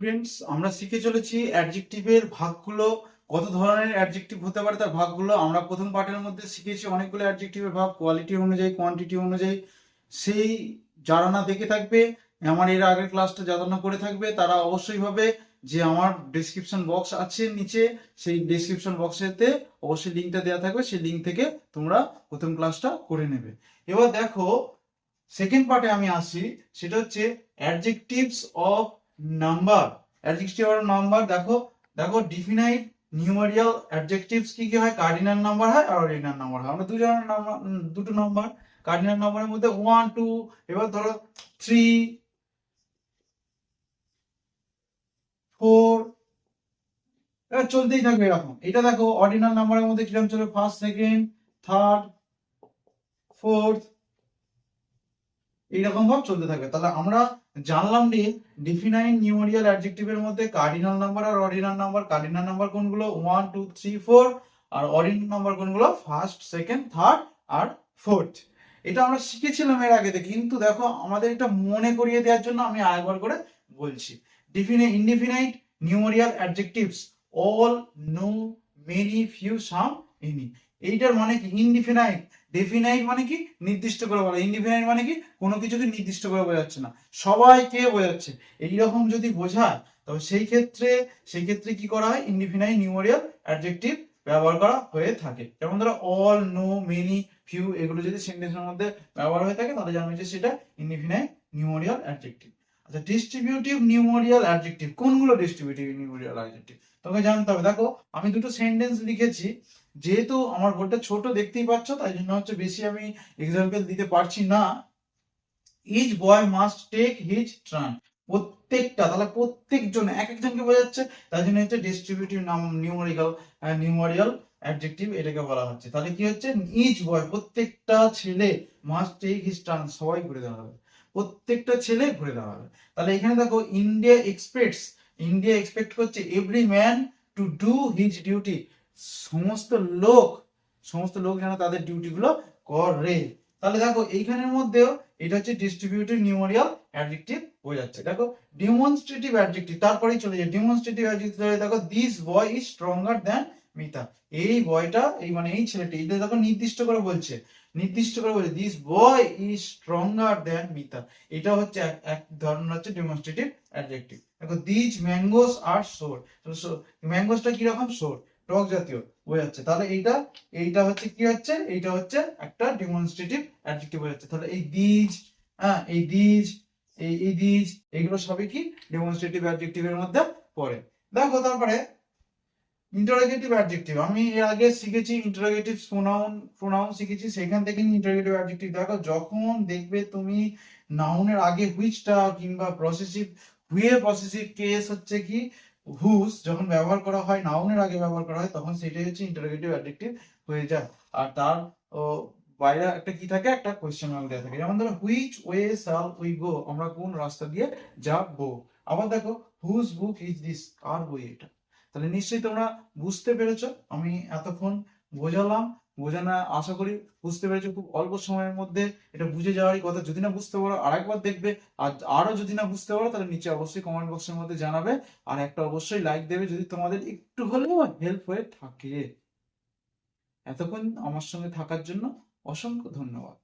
Friends, আমরা শিখে চলেছি অ্যাডজেক্টিভের ভাগগুলো। কত ধরনের অ্যাডজেক্টিভ হতে পারে তার ভাগগুলো আমরা প্রথম পার্টের মধ্যে শিখেছি। অনেকগুলো অ্যাডজেক্টিভের ভাগ কোয়ালিটি অনুযায়ী, কোয়ান্টিটি অনুযায়ী। সেই যারা না দেখে থাকবে, আমার এর আগের ক্লাসটা যারা না করে থাকবে, তারা অবশ্যই ভাবে যে আমার ডেসক্রিপশন বক্স আছে নিচে, সেই ডেসক্রিপশন বক্সেতে অবশ্যই লিঙ্কটা দেওয়া থাকবে, সেই লিঙ্ক থেকে তোমরা প্রথম ক্লাসটা করে নেবে। এবার দেখো, সেকেন্ড পার্টে আমি আসি, সেটা হচ্ছে adjectives of number. Adjective of number, দেখো দেখো ডিফিনাইট নিউমেরিয়াল অ্যাডজেক্টিভস কি কি হয়? কার্ডিনাল নাম্বার হয় আর অর্ডিনাল নাম্বার হয়। আমরা দুটো নাম্বার কার্ডিনাল নাম্বারের মধ্যে 1 2, এবার ধরো 3 4, এবার চলতেই থাকবে এরকম। এটা দেখো অর্ডিনাল নাম্বারের মধ্যে কিরকম চলে, ফার্স্ট, সেকেন্ড, থার্ড, ফোর্থ, এইরকম ভাব চলতে থাকবে। তাহলে আমরা জানলাম যে ডিফিনাইট নিউমেরিয়াল অ্যাডজেক্টিভের মধ্যে কার্ডিনাল নাম্বার আর অর্ডিনাল নাম্বার। কার্ডিনাল নাম্বার কোনগুলো? 1 2 3 4। আর অর্ডিনাল নাম্বার কোনগুলো? ফার্স্ট, সেকেন্ড, থার্ড আর ফোর্থ। এটা আমরা শিখেছিলাম এর আগে, কিন্তু দেখো আমাদের এটা মনে করিয়ে দেওয়ার জন্য আমি আরেকবার করে বলছি। Indefinite numeral adjectives all, no, many, few, some, any. এইটার মানে কি? ইনডিফিনাইট। ডেফিনাইট মানে কি? নির্দিষ্ট করে বলা। ইনডিফিনাইট মানে কি? কোনো কিছুকে নির্দিষ্ট করে বোঝাচ্ছে না, সবাইকে বোঝাচ্ছে। এইরকম যদি বোঝায়, তবে সেই ক্ষেত্রে কি করা হয়? ইনডিফিনাইট নিউমেরিয়াল অ্যাডজেক্টিভ ব্যবহার করা হয়ে থাকে। যেমন ধরো অল, নো, মেনি, ফিউ, এগুলো যদি সেন্টেন্সের মধ্যে ব্যবহার হয়ে থাকে, তাহলে জানবে যে সেটা ইনডিফিনাইট নিউমেরিয়াল অ্যাডজেক্টিভ। আচ্ছা, ডিস্ট্রিবিউটিভ নিউমেরিয়াল অ্যাডজেক্টিভ কোনগুলো? ডিস্ট্রিবিউটিভ নিউমেরিয়াল অ্যাডজেক্টিভ তোকে জানতে হবে। দেখো আমি দুটো সেন্টেন্স লিখেছি, যেহেতু আমার বোর্ডটা ছোট দেখতেই পাচ্ছ, তাই জন্য হচ্ছে বেশি আমি এক্সাম্পল দিতে পারছি না। Each boy must take his turn. প্রত্যেকটা, তাহলে প্রত্যেকজন, এক একজনকে বোঝাচ্ছে, তাই জন্য হচ্ছে ডিস্ট্রিবিউটিভ নিউমেরিয়াল অ্যাডজেক্টিভ এটাকে বলা হচ্ছে। তাহলে কি হচ্ছে? ইচ বয়, প্রত্যেকটা ছেলে, মাস্ট টেক হিজ টার্ন, সবাই ঘুরে দেওয়া হবে, প্রত্যেকটা ছেলে ঘুরে দেওয়া হবে। তাহলে এখানে দেখো ইন্ডিয়া এক্সপেক্ট করছে every man to do his duty. সমস্ত লোক সমস্ত লোক যেন তাদের ডিউটি গুলো করে। তাহলে দেখো এইখানের মধ্যেও এটা হচ্ছে ডিস্ট্রিবিউটিভ নিউমেরিয়াল অ্যাডজেক্টিভ বোঝাচ্ছে। দেখো ডেমনস্ট্রেটিভ অ্যাডজেক্টিভ, তারপরেই চলে যায় ডেমনস্ট্রেটিভ অ্যাডজেক্টিভ। দেখো this boy is stronger than Mita. এই বয়টা, এই ছেলেটি, এটা দেখো নির্দিষ্ট করে বলছে this boy is stronger than Mita. এটা হচ্ছে এক ধরনের হচ্ছে ডেমনস্ট্রেটিভ অ্যাডজেক্টিভ। দেখো দিজ ম্যাঙ্গোস আর সোর। ম্যাঙ্গোসটা কিরকম? সোর, টক জাতীয় বোঝাচ্ছে। তাহলে এইটা হচ্ছে কি হচ্ছে? এইটা হচ্ছে একটা ডেমনস্ট্রেটিভ অ্যাডজেক্টিভ বোঝাচ্ছে। তাহলে এই দিজ, এই দিজ, এগুলো সবই কি? ডেমনস্ট্রেটিভ অ্যাডজেক্টিভের মধ্যে পড়ে। দেখো তারপরে ইন্টারোগেটিভ অ্যাডজেক্টিভ। আমি এর আগে শিখেছি ইন্টারোগেটিভ প্রোনাউন শিখেছি, সেখান থেকে ইন্টারোগেটিভ অ্যাডজেক্টিভ। দেখো যখন দেখবে তুমি নাউনের আগে হুইচটা কিংবা পসেসিভ কেস হচ্ছে কি হুজ যখন ব্যবহার করা হয়, নাউনের আগে ব্যবহার করা হয়, তখন সেটাই হচ্ছে ইন্টারোগেটিভ অ্যাডজেক্টিভ হয়ে যায়। আর তার বাইরে একটা কি থাকে? একটা কোয়েশ্চেন মার্ক দেওয়া থাকে। যেমন ধরো হুইচ ওয়ে শাল উই গো, আমরা কোন রাস্তা দিয়ে যাব। আবার দেখো হুজ বুক ইজ দিস, কার বই এটা। তাহলে নিশ্চয়ই তোমরা বুঝতে পেরেছো। আমি এতক্ষণ বোঝানো আশা করি বুঝতে পেরেছো। খুব অল্প সময়ের মধ্যে এটা বুঝে যাওয়ারই কথা। যদি না বুঝতে পারো আরেকবার দেখবে, আর আরো যদি না বুঝতে পারো তাহলে নিচে অবশ্যই কমেন্ট বক্সের মধ্যে জানাবে। আর একটা অবশ্যই লাইক দেবে যদি তোমাদের একটু হলেও হেল্প হয়ে থাকে। এতক্ষণ আমার সঙ্গে থাকার জন্য অসংখ্য ধন্যবাদ।